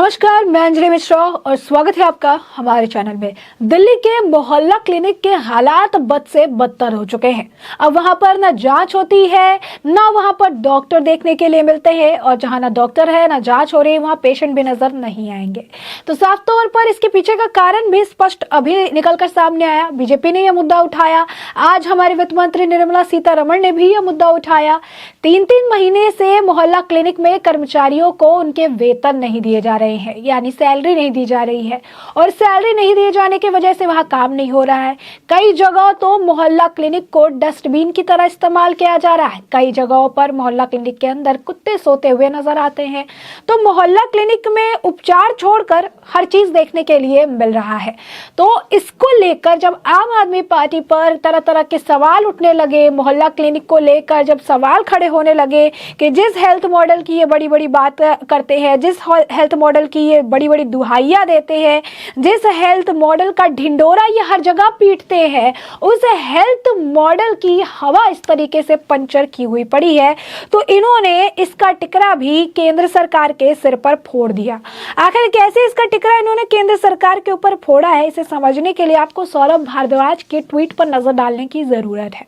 नमस्कार, मैं अंजलि मिश्रा और स्वागत है आपका हमारे चैनल में। दिल्ली के मोहल्ला क्लिनिक के हालात बद से बदतर हो चुके हैं। अब वहां पर न जांच होती है, ना वहां पर डॉक्टर देखने के लिए मिलते हैं, और जहां ना डॉक्टर है ना जांच हो रही है, वहां पेशेंट भी नजर नहीं आएंगे। तो साफ तौर पर इसके पीछे का कारण भी स्पष्ट अभी निकलकर सामने आया। बीजेपी ने यह मुद्दा उठाया, आज हमारे वित्त मंत्री निर्मला सीतारमण ने भी यह मुद्दा उठाया। 3-3 महीने से मोहल्ला क्लिनिक में कर्मचारियों को उनके वेतन नहीं दिए जा रहे हैं, यानी सैलरी नहीं दी जा रही है, और सैलरी नहीं दिए जाने की वजह से वहां काम नहीं हो रहा है। कई जगह तो मोहल्ला क्लिनिक को डस्टबिन की तरह इस्तेमाल किया जा रहा है। कई जगहों पर मोहल्ला क्लिनिक के अंदर कुत्ते सोते हुए नजर आते हैं। तो मोहल्ला क्लिनिक में उपचार छोड़कर हर चीज देखने के लिए मिल रहा है। तो इसको लेकर जब आम आदमी पार्टी पर तरह तरह के सवाल उठने लगे, मोहल्ला क्लिनिक को लेकर जब सवाल खड़े होने लगे कि जिस हेल्थ मॉडल की ये बड़ी बड़ी बात करते हैं, जिस हेल्थ मॉडल की ये बड़ी बड़ी दुहाइयां देते हैं, जिस हेल्थ मॉडल का ढिंडोरा ये हर जगह पीटते हैं, उस हेल्थ मॉडल की हवा इस तरीके से पंचर की हुई पड़ी है। तो इन्होंने इसका टिकरा भी केंद्र सरकार के सिर पर फोड़ दिया। आखिर कैसे इसका टिकरा इन्होंने केंद्र सरकार के ऊपर फोड़ा है, इसे समझने के लिए आपको सौरभ भारद्वाज के ट्वीट पर नजर डालने की जरूरत है।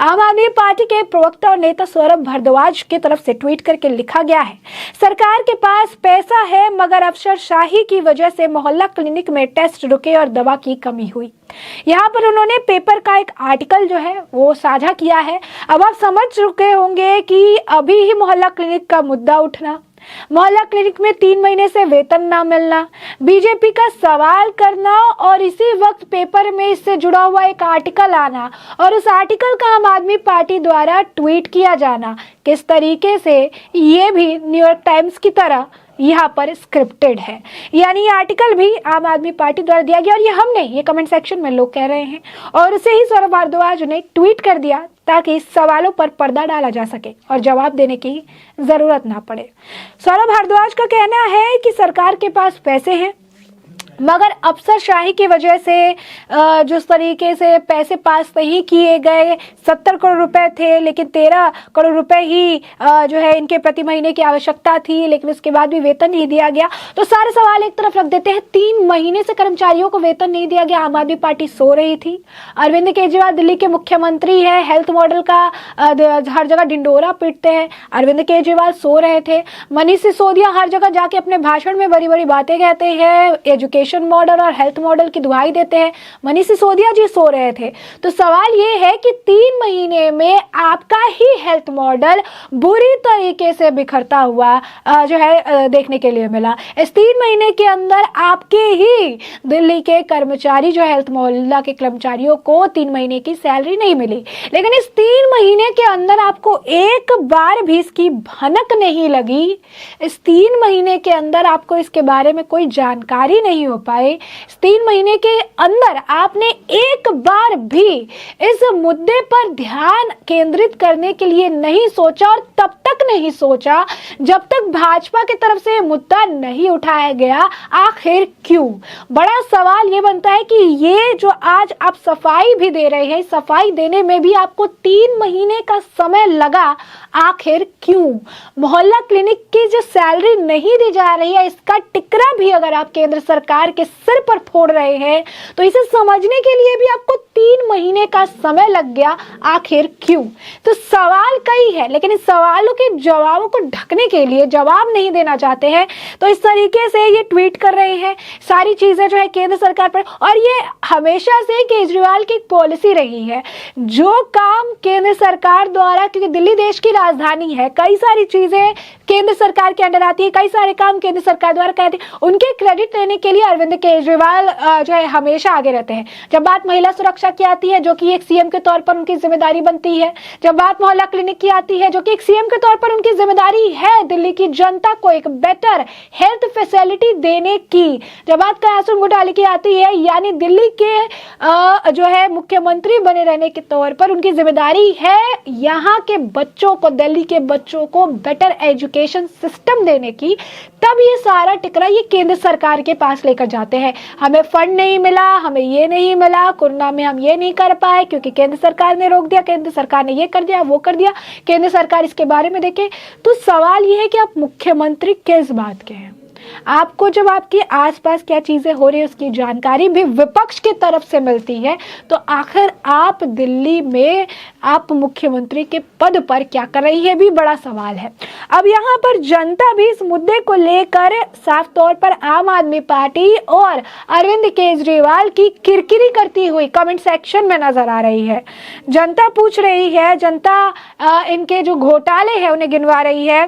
आम आदमी पार्टी के प्रवक्ता और नेता सौरभ भारद्वाज की तरफ से ट्वीट करके लिखा गया है, सरकार के पास पैसा है मगर अफसरशाही की वजह से मोहल्ला क्लिनिक में टेस्ट रुके और दवा की कमी हुई। यहाँ पर उन्होंने पेपर का एक आर्टिकल जो है वो साझा किया है। अब आप समझ चुके होंगे कि अभी ही मोहल्ला क्लिनिक का मुद्दा उठना, मोहल्ला क्लिनिक में 3 महीने से वेतन ना मिलना, बीजेपी का सवाल करना और इसी वक्त पेपर में इससे जुड़ा हुआ एक आर्टिकल आना और उस आर्टिकल का आम आदमी पार्टी द्वारा ट्वीट किया जाना, किस तरीके से ये भी न्यूयॉर्क टाइम्स की तरह यहाँ पर स्क्रिप्टेड है। यानी ये आर्टिकल भी आम आदमी पार्टी द्वारा दिया गया और ये हमने, ये कमेंट सेक्शन में लोग कह रहे हैं, और उसे ही सौरभ भारद्वाज ने ट्वीट कर दिया ताकि इस सवालों पर पर्दा डाला जा सके और जवाब देने की जरूरत ना पड़े। सौरभ भारद्वाज का कहना है कि सरकार के पास पैसे हैं मगर अफसरशाही की वजह से जिस तरीके से पैसे पास नहीं किए गए, 70 करोड़ रुपए थे लेकिन 13 करोड़ रुपए ही जो है इनके प्रति महीने की आवश्यकता थी, लेकिन उसके बाद भी वेतन नहीं दिया गया। तो सारे सवाल एक तरफ रख देते हैं। 3 महीने से कर्मचारियों को वेतन नहीं दिया गया, आम आदमी पार्टी सो रही थी। अरविंद केजरीवाल दिल्ली के मुख्यमंत्री है, हेल्थ मॉडल का हर जगह ढिंडोरा पीटते हैं, अरविंद केजरीवाल सो रहे थे। मनीष सिसोदिया हर जगह जाके अपने भाषण में बड़ी बड़ी बातें कहते हैं, एजुकेशन मॉडल और हेल्थ मॉडल की दुहाई देते हैं, मनीष सिसोदिया जी सो रहे थे। तो सवाल ये है कि 3 महीने में आपका ही हेल्थ मॉडल बुरी तरीके से बिखरता हुआ जो है देखने के लिए मिला। इस 3 महीने के अंदर आपके ही दिल्ली के कर्मचारी जो हेल्थ मोहल्ला के कर्मचारियों को 3 महीने की सैलरी नहीं मिली, लेकिन इस 3 महीने के अंदर आपको एक बार भी इसकी भनक नहीं लगी। इस 3 महीने के अंदर आपको इसके बारे में कोई जानकारी नहीं हो पाए। 3 महीने के अंदर आपने एक बार भी इस मुद्दे पर ध्यान केंद्रित करने के लिए नहीं सोचा, और तब तक नहीं सोचा जब तक भाजपा की तरफ से मुद्दा नहीं उठाया गया। आखिर क्यों? बड़ा सवाल ये बनता है कि ये जो आज आप सफाई भी दे रहे हैं, सफाई देने में भी आपको 3 महीने का समय लगा, आखिर क्यों? मोहल्ला क्लिनिक की जो सैलरी नहीं दी जा रही है, इसका टिकरा भी अगर आप केंद्र सरकार के सिर पर फोड़ रहे हैं तो इसे समझने के लिए भी आपको 3 महीने का समय लग गया, आखिर क्यों? तो सवाल कई है, लेकिन इस सवालों के जवाबों को ढकने के लिए जवाब नहीं देना चाहते हैं, तो इस तरीके से ये ट्वीट कर रहे हैं सारी चीजें जो है केंद्र सरकार पर। और ये हमेशा से केजरीवाल की पॉलिसी रही है, जो काम केंद्र सरकार द्वारा, क्योंकि दिल्ली देश की राजधानी है, कई सारी चीजें केंद्र सरकार के अंडर आती है, कई सारे काम केंद्र सरकार द्वारा कहते हैं, उनके क्रेडिट लेने के लिए अरविंद केजरीवाल जो है हमेशा आगे रहते हैं। जब बात महिला सुरक्षा की आती है, जो कि एक सीएम के तौर पर उनकी जिम्मेदारी बनती है, जब बात मोहल्ला क्लिनिक की आती है, जो कि एक सीएम के तौर पर उनकी जिम्मेदारी है दिल्ली की जनता को एक बेटर हेल्थ फैसिलिटी देने की, जब बात कैलाश घोटाले की आती है, यानी दिल्ली के जो है मुख्यमंत्री बने रहने के तौर पर उनकी जिम्मेदारी है यहाँ के बच्चों को, दिल्ली के बच्चों को बेटर एजुकेशन सिस्टम देने की, तब ये सारा टिकरा ये केंद्र सरकार के पास लेकर जाते हैं। हमें फंड नहीं मिला, हमें ये नहीं मिला, कोरोना में हम ये नहीं कर पाए क्योंकि केंद्र सरकार ने रोक दिया, केंद्र सरकार ने ये कर दिया, वो कर दिया, केंद्र सरकार इसके बारे में देखे। तो सवाल ये है कि आप मुख्यमंत्री किस बात के हैं? आपको जब आपके आसपास क्या चीजें हो रही है उसकी जानकारी भी विपक्ष की तरफ से मिलती है, तो आखिर आप दिल्ली में आप मुख्यमंत्री के पद पर क्या कर रही है, भी बड़ा सवाल है। अब यहाँ पर जनता भी इस मुद्दे को लेकर साफ तौर पर आम आदमी पार्टी और अरविंद केजरीवाल की किरकिरी करती हुई कमेंट सेक्शन में नजर आ रही है। जनता पूछ रही है, जनता इनके जो घोटाले हैं उन्हें गिनवा रही है।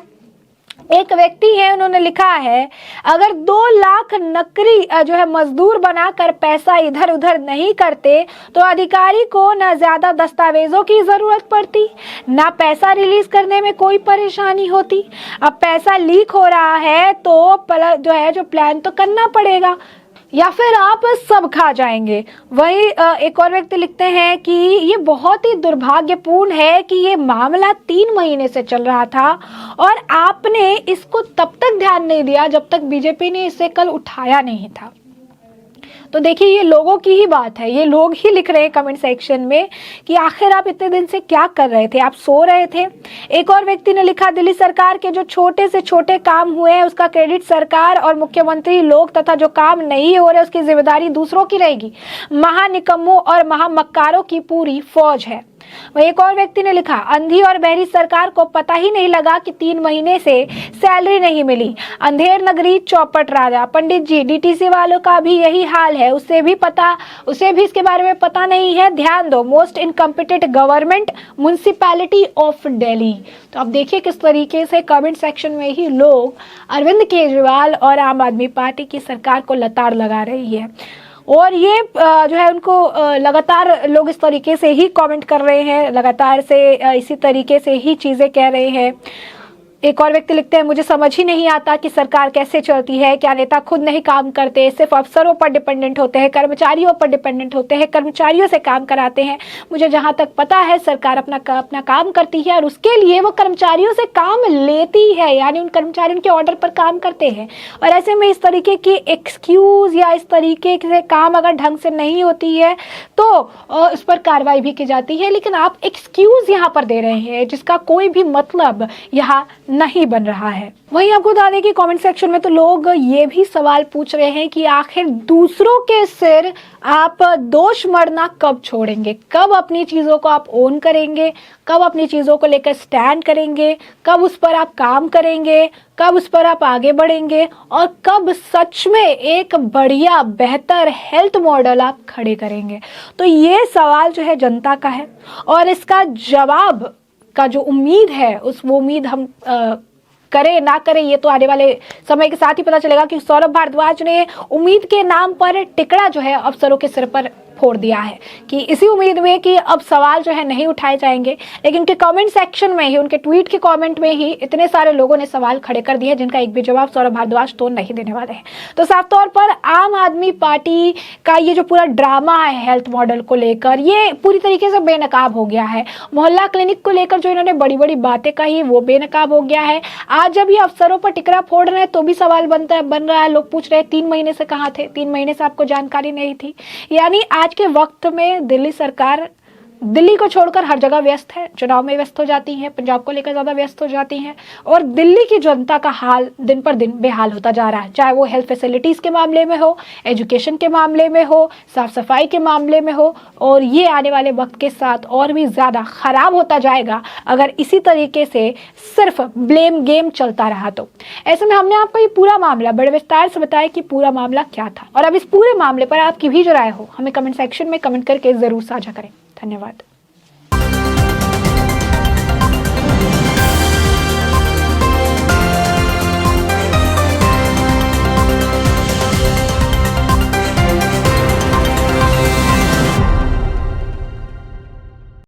एक व्यक्ति है, उन्होंने लिखा है, अगर 2 लाख नकली जो है मजदूर बनाकर पैसा इधर उधर नहीं करते तो अधिकारी को ना ज्यादा दस्तावेजों की जरूरत पड़ती, ना पैसा रिलीज करने में कोई परेशानी होती। अब पैसा लीक हो रहा है तो जो है जो प्लान तो करना पड़ेगा, या फिर आप सब खा जाएंगे। वही एक और व्यक्ति लिखते हैं कि ये बहुत ही दुर्भाग्यपूर्ण है कि ये मामला 3 महीने से चल रहा था और आपने इसको तब तक ध्यान नहीं दिया जब तक बीजेपी ने इसे कल उठाया नहीं था। तो देखिए, ये लोगों की ही बात है, ये लोग ही लिख रहे हैं कमेंट सेक्शन में कि आखिर आप इतने दिन से क्या कर रहे थे, आप सो रहे थे। एक और व्यक्ति ने लिखा, दिल्ली सरकार के जो छोटे से छोटे काम हुए हैं उसका क्रेडिट सरकार और मुख्यमंत्री लोग, तथा जो काम नहीं हो रहे उसकी जिम्मेदारी दूसरों की रहेगी। महानिकम्मों और महामक्कारों की पूरी फौज है। वही एक और व्यक्ति ने लिखा, अंधी और बहरी सरकार को पता ही नहीं लगा कि 3 महीने से सैलरी नहीं मिली। अंधेर नगरी चौपट राजा। पंडित जी, डीटीसी वालों का भी यही हाल है, उसे भी इसके बारे में पता नहीं है। ध्यान दो, most incompetent government municipality of Delhi. तो अब देखिए किस तरीके से कमेंट सेक्शन में ही लोग अरविंद केजरीवाल और आम आदमी पार्टी की सरकार को लताड़ लगा रही है। और ये जो है उनको लगातार लोग इस तरीके से ही कमेंट कर रहे हैं, लगातार से इसी तरीके से ही चीज़ें कह रहे हैं। एक और व्यक्ति लिखते हैं, मुझे समझ ही नहीं आता कि सरकार कैसे चलती है, क्या नेता खुद नहीं काम करते, सिर्फ अफसरों पर डिपेंडेंट होते हैं, कर्मचारियों पर डिपेंडेंट होते हैं, कर्मचारियों से काम कराते हैं। मुझे जहां तक पता है सरकार अपना काम करती है और उसके लिए वो कर्मचारियों से काम लेती है, यानी उन कर्मचारियों के ऑर्डर पर काम करते हैं। और ऐसे में इस तरीके की एक्सक्यूज या इस तरीके से काम अगर ढंग से नहीं होती है तो उस पर कार्रवाई भी की जाती है। लेकिन आप एक्सक्यूज यहाँ पर दे रहे हैं जिसका कोई भी मतलब यहाँ नहीं बन रहा है। वहीं आपको बता दें कि कमेंट सेक्शन में तो लोग ये भी सवाल पूछ रहे हैं कि आखिर दूसरों के सिर आप दोष मढ़ना कब छोड़ेंगे, कब अपनी चीजों को आप ओन करेंगे, कब अपनी चीजों को लेकर स्टैंड करेंगे, कब उस पर आप काम करेंगे, कब उस पर आप आगे बढ़ेंगे और कब सच में एक बढ़िया बेहतर हेल्थ मॉडल आप खड़े करेंगे। तो ये सवाल जो है जनता का है और इसका जवाब का जो उम्मीद है वो उम्मीद हम करें ना करें ये तो आने वाले समय के साथ ही पता चलेगा। कि सौरभ भारद्वाज ने उम्मीद के नाम पर टिकड़ा जो है अफसरों के सिर पर फोड़ दिया है कि इसी उम्मीद में कि अब सवाल जो है नहीं उठाए जाएंगे। लेकिन उनके कमेंट सेक्शन में ही, उनके ट्वीट के कमेंट में ही इतने सारे लोगों ने सवाल खड़े कर दिए जिनका एक भी जवाब सौरभ भारद्वाज तो नहीं देने वाले हैं। तो साफ तौर पर आम आदमी पार्टी का ये जो पूरा ड्रामा है हेल्थ मॉडल को लेकर, ये पूरी तरीके से बेनकाब हो गया है। मोहल्ला क्लिनिक को लेकर जो इन्होंने बड़ी बड़ी बातें कही वो बेनकाब हो गया है। आज जब ये अफसरों पर टिकरा फोड़ रहे हैं तो भी सवाल बन रहा है। लोग पूछ रहे हैं 3 महीने से कहाँ थे, 3 महीने से आपको जानकारी नहीं थी। यानी आज के वक्त में दिल्ली सरकार दिल्ली को छोड़कर हर जगह व्यस्त है, चुनाव में व्यस्त हो जाती है, पंजाब को लेकर ज्यादा व्यस्त हो जाती हैं और दिल्ली की जनता का हाल दिन पर दिन बेहाल होता जा रहा है। चाहे वो हेल्थ फैसिलिटीज के मामले में हो, एजुकेशन के मामले में हो, साफ सफाई के मामले में हो, और ये आने वाले वक्त के साथ और भी ज्यादा खराब होता जाएगा अगर इसी तरीके से सिर्फ ब्लेम गेम चलता रहा तो। ऐसे में हमने आपको ये पूरा मामला बड़े विस्तार से बताया कि पूरा मामला क्या था और अब इस पूरे मामले पर आपकी भी जो राय हो हमें कमेंट सेक्शन में कमेंट करके जरूर साझा करें। धन्यवाद।